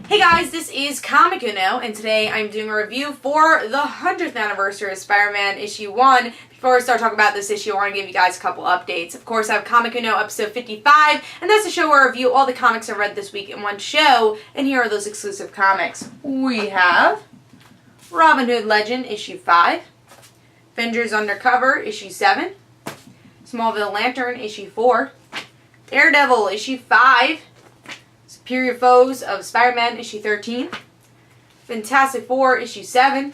Hey guys, this is Comic Uno, and today I'm doing a review for the 100th anniversary of Spider-Man issue 1. Before I start talking about this issue, I want to give you guys a couple updates. Of course, I have Comic Uno episode 55, and that's a show where I review all the comics I read this week in one show, and here are those exclusive comics. We have Robin Hood Legend, issue 5, Avengers Undercover, issue 7, Smallville Lantern, issue 4, Daredevil, issue 5, Superior Foes of Spider-Man, issue 13, Fantastic Four, issue 7,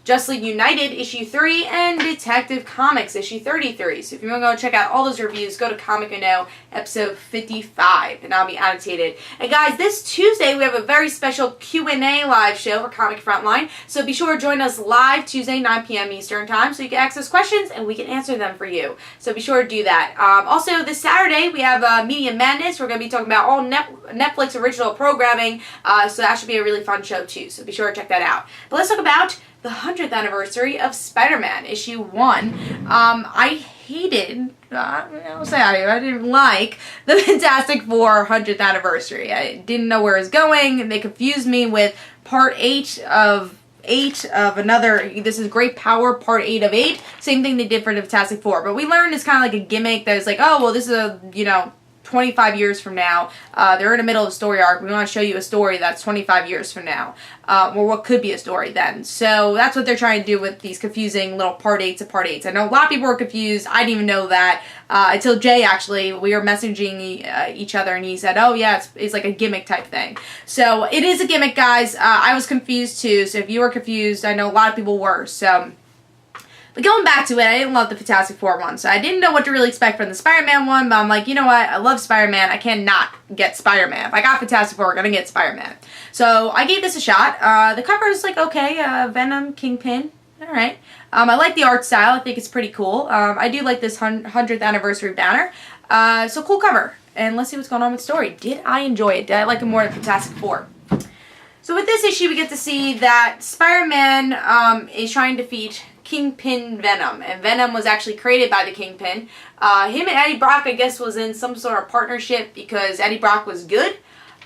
Justice League United, issue 3, and Detective Comics, issue 33. So if you want to go check out all those reviews, go to Comic Uno, episode 55, and I'll be annotated. And guys, this Tuesday we have a very special Q&A live show for Comic Frontline, so be sure to join us live Tuesday, 9 p.m. Eastern Time, so you can access questions and we can answer them for you. So be sure to do that. Also, this Saturday we have Media Madness. We're going to be talking about all Netflix original programming, so that should be a really fun show too, so be sure to check that out. But let's talk about the 100th anniversary of Spider-Man, issue 1. I hated, I didn't like the Fantastic Four 100th anniversary. I didn't know where it was going, and they confused me with part 8 of another, this is Great Power, part 8 of 8. Same thing they did for the Fantastic Four. But we learned it's kind of like a gimmick that was like, oh, well, this is a, 25 years from now. They're in the middle of a story arc. We want to show you a story that's 25 years from now. Or what could be a story then. So that's what they're trying to do with these confusing little part 8s of part 8s. I know a lot of people were confused. I didn't even know that until Jay, actually. We were messaging each other and he said, oh yeah, it's like a gimmick type thing. So it is a gimmick, guys. I was confused too. So if you were confused, I know a lot of people were. So, but going back to it, I didn't love the Fantastic Four one, so I didn't know what to really expect from the Spider-Man one, but I'm like, you know what, I love Spider-Man, I cannot get Spider-Man. If I got Fantastic Four, I'm gonna get Spider-Man. So I gave this a shot. The cover is like, okay, Venom, Kingpin, alright. I like the art style, I think it's pretty cool. I do like this 100th anniversary banner. So cool cover. And let's see what's going on with the story. Did I enjoy it? Did I like it more than Fantastic Four? So with this issue, we get to see that Spider-Man is trying to defeat Kingpin Venom, and Venom was actually created by the Kingpin. Him and Eddie Brock, I guess, was in some sort of partnership because Eddie Brock was good,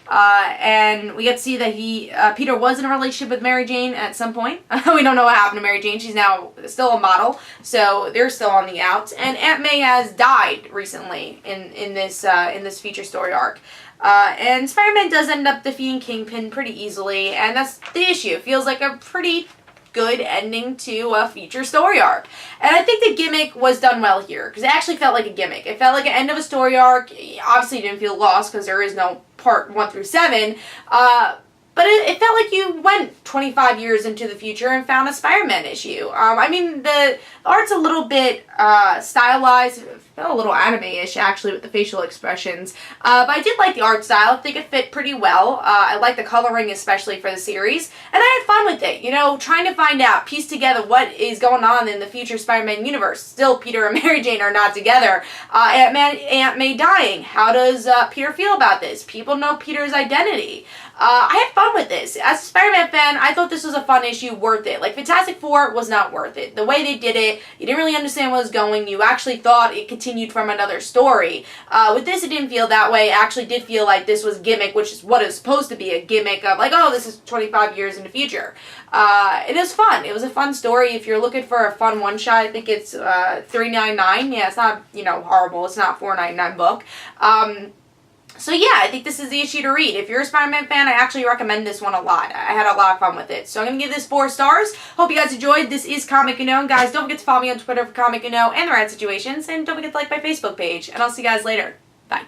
and we get to see that Peter was in a relationship with Mary Jane at some point. We don't know what happened to Mary Jane. She's now still a model, so they're still on the outs. And Aunt May has died recently in this feature story arc. And Spider-Man does end up defeating Kingpin pretty easily, and that's the issue. It feels like a pretty good ending to a feature story arc. And I think the gimmick was done well here, because it actually felt like a gimmick. It felt like an end of a story arc. Obviously, you didn't feel lost, because there is no part 1 through 7. But it felt like you went 25 years into the future and found a Spider-Man issue. I mean, the art's a little bit stylized. It felt a little anime-ish, actually, with the facial expressions. But I did like the art style. I think it fit pretty well. I like the coloring, especially for the series. And I had fun with it, trying to find out, piece together what is going on in the future Spider-Man universe. Still, Peter and Mary Jane are not together. Aunt May dying. How does Peter feel about this? People know Peter's identity. I had fun with this. As a Spider-Man fan, I thought this was a fun issue, worth it. Like, Fantastic Four was not worth it. The way they did it, you didn't really understand what was going. You actually thought it continued from another story. With this, it didn't feel that way. It actually did feel like this was gimmick, which is what it's supposed to be, a gimmick of like, oh, this is 25 years in the future. It was fun. It was a fun story. If you're looking for a fun one-shot, I think it's $3.99. Yeah, it's not, horrible. It's not $4.99 book. So yeah, I think this is the issue to read. If you're a Spider-Man fan, I actually recommend this one a lot. I had a lot of fun with it. So I'm going to give this 4 stars. Hope you guys enjoyed. This is Comic Uno. And guys, don't forget to follow me on Twitter for Comic Uno and the Rad Situations. And don't forget to like my Facebook page. And I'll see you guys later. Bye.